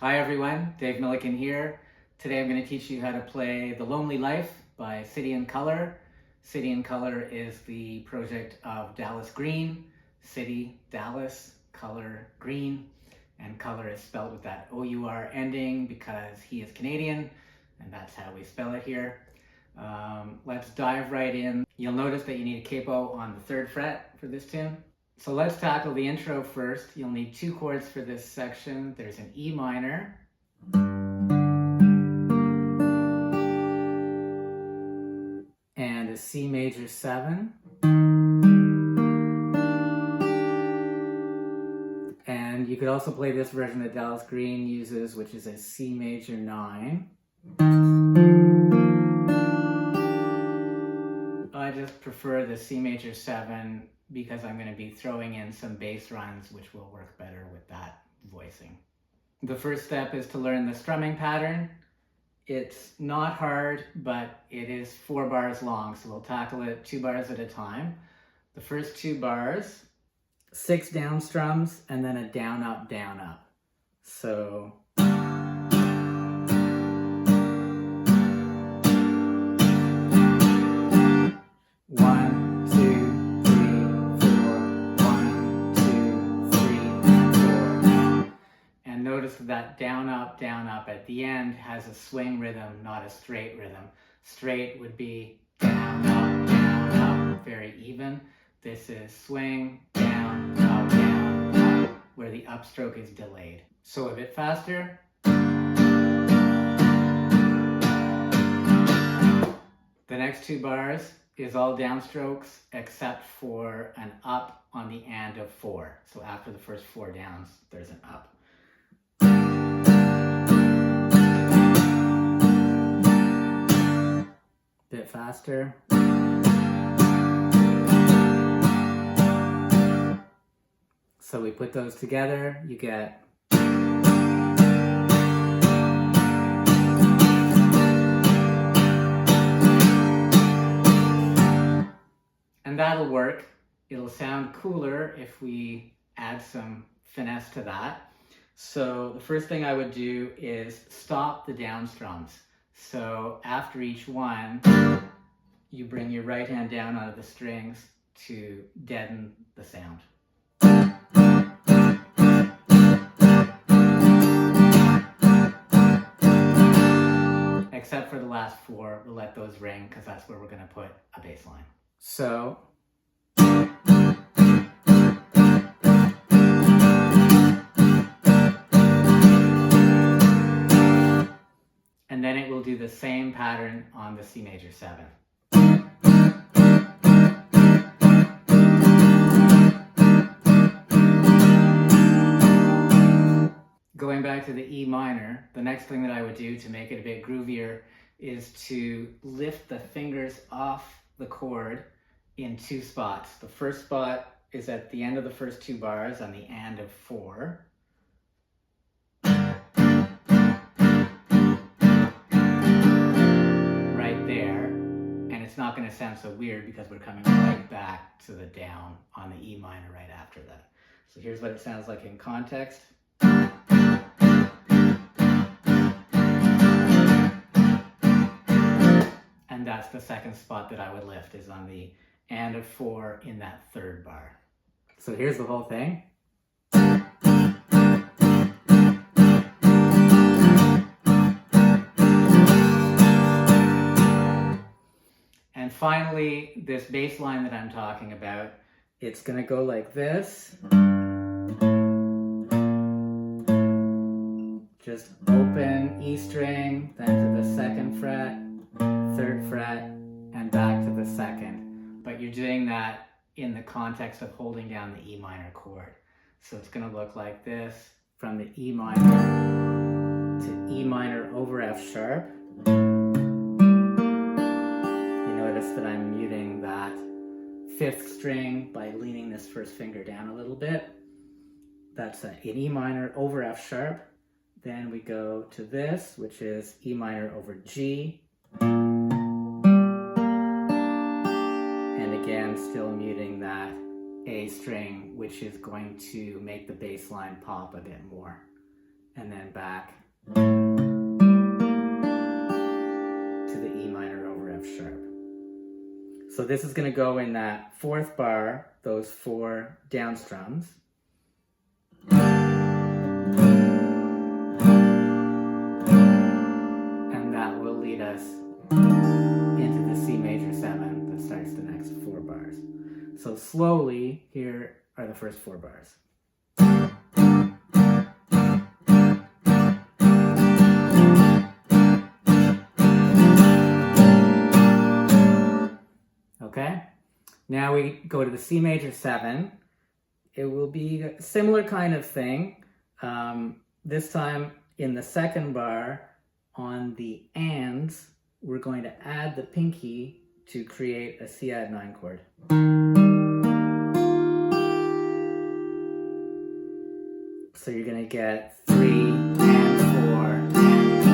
Hi everyone, Dave Milliken here. Today I'm going to teach you how to play The Lonely Life by City and Colour. City and Colour is the project of Dallas Green. City, Dallas, Colour, Green. And Colour is spelled with that O-U-R ending because he is Canadian, and that's how we spell it here. Let's dive right in. You'll notice that you need a capo on the 3rd fret for this tune. So let's tackle the intro first. You'll need 2 chords for this section. There's an E minor, and a C major 7, and you could also play this version that Dallas Green uses, which is a C major 9. I just prefer the C major 7 because I'm going to be throwing in some bass runs, which will work better with that voicing. The first step is to learn the strumming pattern. It's not hard, but it is 4 bars long, so we'll tackle it 2 bars at a time. The first 2 bars, 6 down strums, and then a down, up, down, up. So... Notice that down, up at the end has a swing rhythm, not a straight rhythm. Straight would be down, up, very even. This is swing, down, up, where the upstroke is delayed. So a bit faster. The next 2 bars is all downstrokes except for an up on the and of 4. So after the first 4 downs, there's an up. Bit faster. So we put those together, you get and that'll work. It'll sound cooler if we add some finesse to that. So the first thing I would do is stop the down strums. So after each one, you bring your right hand down onto the strings to deaden the sound. Except for the last 4, we'll let those ring because that's where we're going to put a bass line. So... and then it will do the same pattern on the C major 7. Going back to the E minor, the next thing that I would do to make it a bit groovier is to lift the fingers off the chord in 2 spots. The first spot is at the end of the first 2 bars on the and of 4. It's not going to sound so weird because we're coming right back to the down on the E minor right after that. So here's what it sounds like in context. And that's the second spot that I would lift, is on the and of 4 in that 3rd bar. So here's the whole thing. And finally, this bass line that I'm talking about, it's going to go like this. Just open E string, then to the 2nd fret, 3rd fret, and back to the 2nd. But you're doing that in the context of holding down the E minor chord. So it's going to look like this, from the E minor to E minor over F sharp. That I'm muting that 5th string by leaning this first finger down a little bit. That's an E minor over F sharp. Then we go to this, which is E minor over G. And again, still muting that A string, which is going to make the bass line pop a bit more. and then back to the E minor over F sharp. So this is going to go in that fourth bar, those 4 down strums. And that will lead us into the C major 7 that starts the next 4 bars. So slowly, here are the first 4 bars. Okay, now we go to the C major 7. It will be a similar kind of thing. This time in the second bar on the ands, we're going to add the pinky to create a C add 9 chord. So you're going to get 3 and 4 and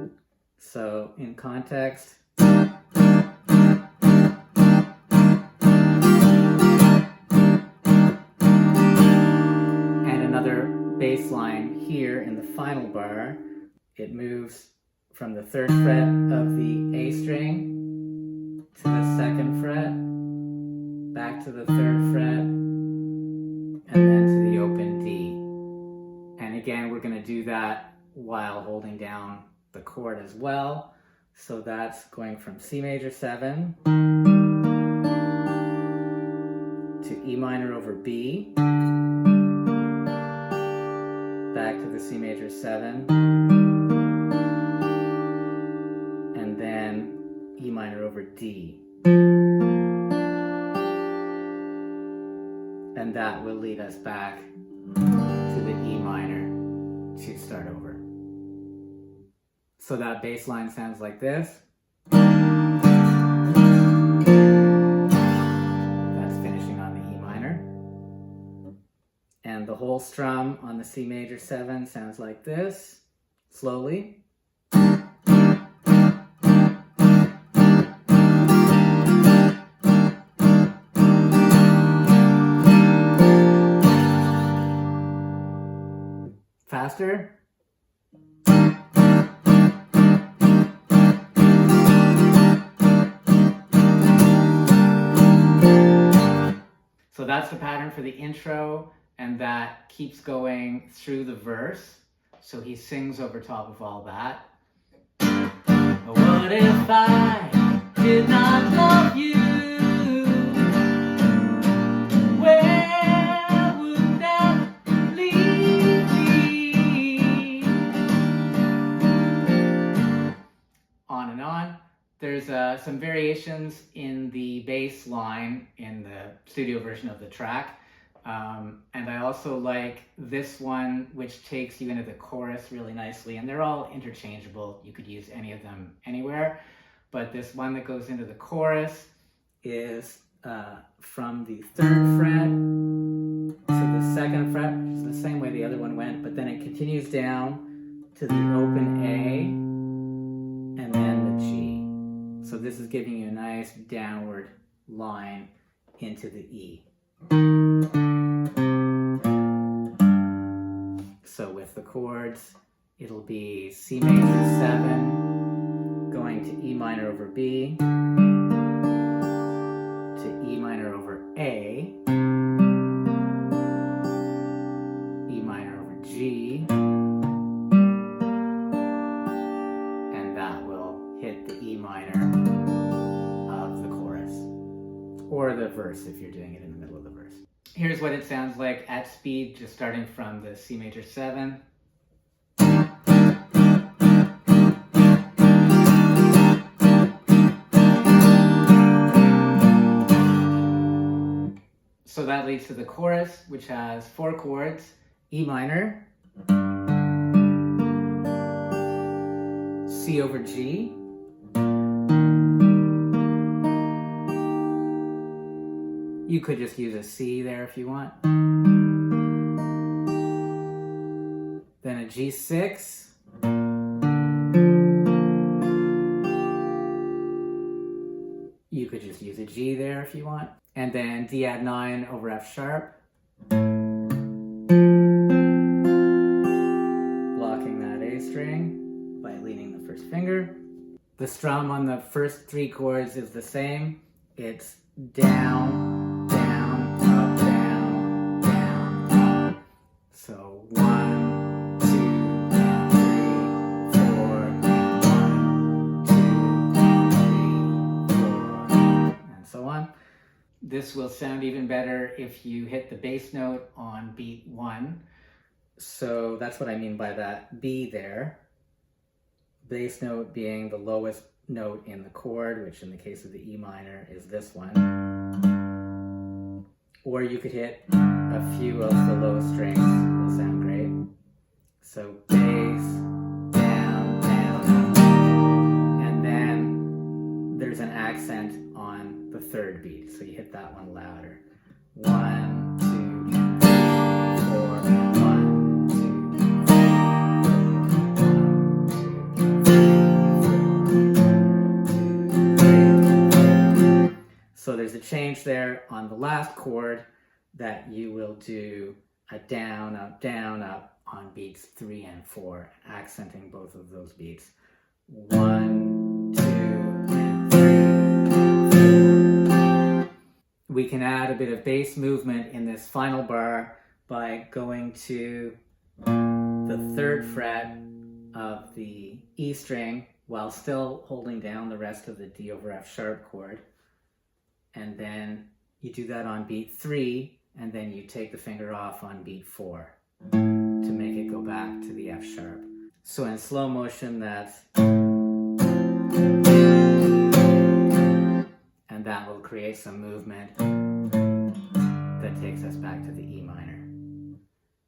1. So in context, bass line here in the final bar, it moves from the 3rd fret of the A string to the 2nd fret, back to the 3rd fret, and then to the open D. And again, we're going to do that while holding down the chord as well. So that's going from C major 7 to E minor over B, back to the C major 7, and then E minor over D. And that will lead us back to the E minor to start over. So that bass line sounds like this. That's finishing on the E minor. And the whole strum on the C major 7 sounds like this, slowly. Faster. So that's the pattern for the intro. And that keeps going through the verse. So he sings over top of all that. What if I did not love you? Where would that leave me? On and on. There's some variations in the bass line in the studio version of the track. And I also like this one, which takes you into the chorus really nicely, and they're all interchangeable. You could use any of them anywhere, but this one that goes into the chorus is from the 3rd fret to the 2nd fret, which is the same way the other one went, but then it continues down to the open A and then the G. So this is giving you a nice downward line into the E. So with the chords, it'll be C major 7 going to E minor over B, to E minor over A, E minor over G, and that will hit the E minor of the chorus, or the verse if you're doing it in the middle of the verse. Here's what it sounds like at speed, just starting from the C major 7. So that leads to the chorus, which has 4 chords: E minor, C over G, you could just use a C there if you want. Then a G6. You could just use a G there if you want. And then D add 9 over F sharp. The strum on the first 3 chords is the same. It's down, down, up, down, down, up. So 1, 2, 3, 4, 1, 2, 3, 4, and so on. This will sound even better if you hit the bass note on beat 1. So that's what I mean by that B there. Bass note being the lowest note in the chord, which in the case of the E minor is this one. Or you could hit a few of the low strings, will sound great. So bass, down, down, and then there's an accent on the 3rd beat, so you hit that one louder. 1, 2, 4, 1, 2. So there's a change there on the last chord that you will do a down, up on beats 3 and 4, accenting both of those beats. 1, 2, and 3. We can add a bit of bass movement in this final bar by going to the 3rd fret of the E string while still holding down the rest of the D over F sharp chord. And then you do that on beat 3, and then you take the finger off on beat 4 to make it go back to the F sharp. So in slow motion, that's, and that will create some movement that takes us back to the E minor.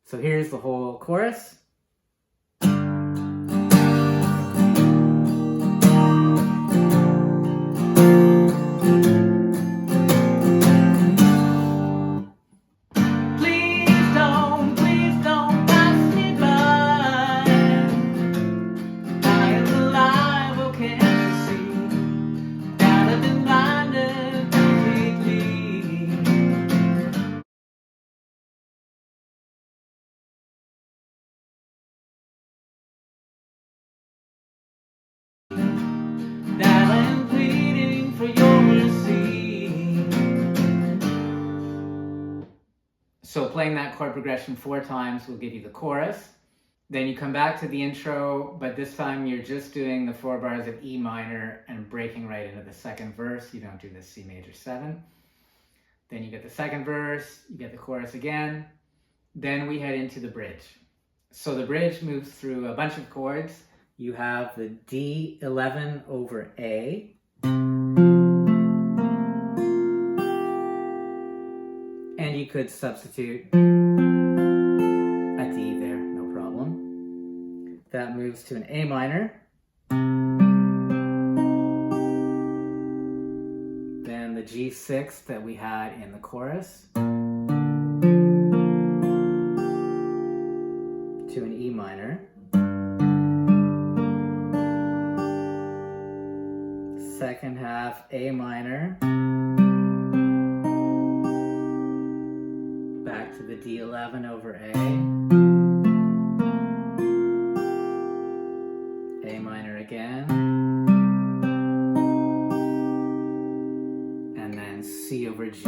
So here's the whole chorus. So playing that chord progression 4 times will give you the chorus. Then you come back to the intro, but this time you're just doing the 4 bars of E minor and breaking right into the 2nd verse. You don't do the C major 7. Then you get the 2nd verse, you get the chorus again. Then we head into the bridge. So the bridge moves through a bunch of chords. You have the D11 over A. And you could substitute a D there, no problem. That moves to an A minor. Then the G6 that we had in the chorus. To an E minor. Second half A minor. Back to the D11 over A. A minor again. And then C over G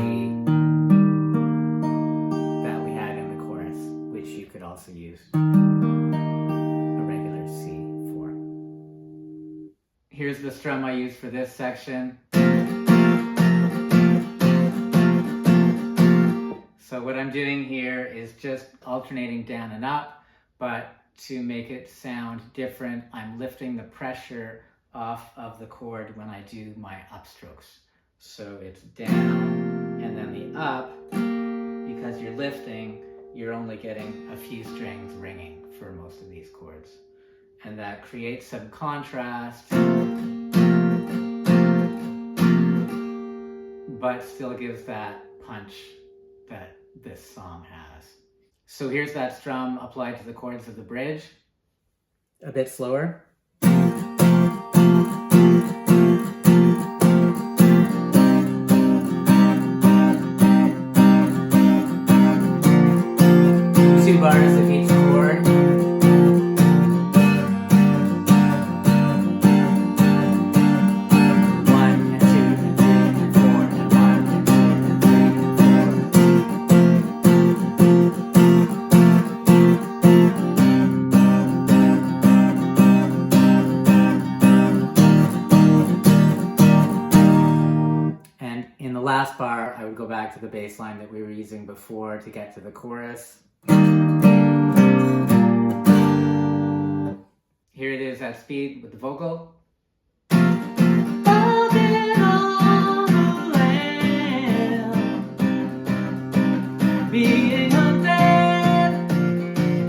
that we had in the chorus, which you could also use a regular C for. Here's the strum I use for this section. So what I'm doing here is just alternating down and up, but to make it sound different, I'm lifting the pressure off of the chord when I do my upstrokes. So it's down and then the up, because you're lifting, you're only getting a few strings ringing for most of these chords. And that creates some contrast, but still gives that punch that this song has. So here's that strum applied to the chords of the bridge. A bit slower. 2 bars of each chord. back to the bass line that we were using before to get to the chorus. Here it is at speed with the vocal. Being hunted,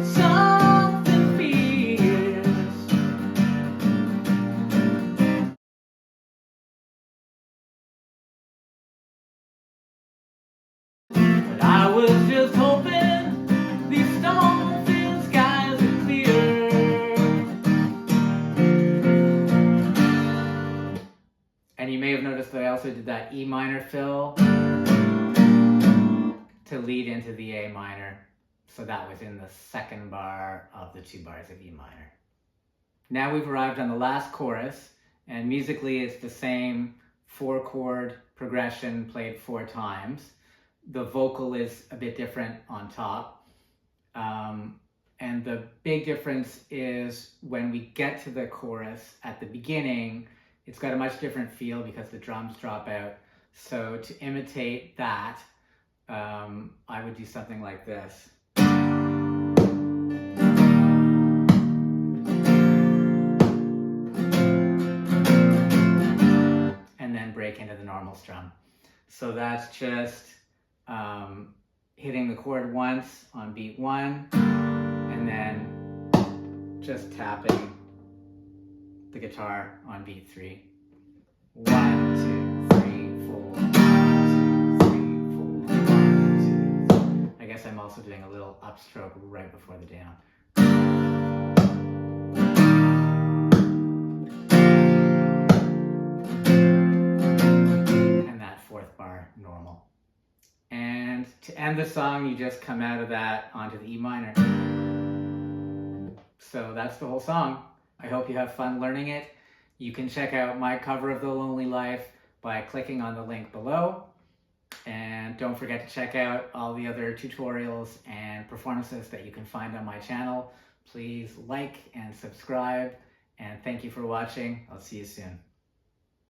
something fierce. But I was just hoping these storm-filled skies would clear. And you may have noticed that I also did that E minor fill to lead into the A minor. So that was in the second bar of the 2 bars of E minor. Now we've arrived on the last chorus, and musically it's the same 4-chord progression played 4 times. The vocal is a bit different on top. And the big difference is when we get to the chorus at the beginning, it's got a much different feel because the drums drop out. So to imitate that, I would do something like this. And then break into the normal strum. So that's just hitting the chord once on beat 1, and then just tapping the guitar on beat 3. 1, 2, 3, 4. 1, 2, 3, 4. 1, 2, 3. I guess I'm also doing a little upstroke right before the down. And that 4th bar normal. And to end the song, you just come out of that onto the E minor. So that's the whole song. I hope you have fun learning it. You can check out my cover of The Lonely Life by clicking on the link below. And don't forget to check out all the other tutorials and performances that you can find on my channel. Please like and subscribe. And thank you for watching. I'll see you soon.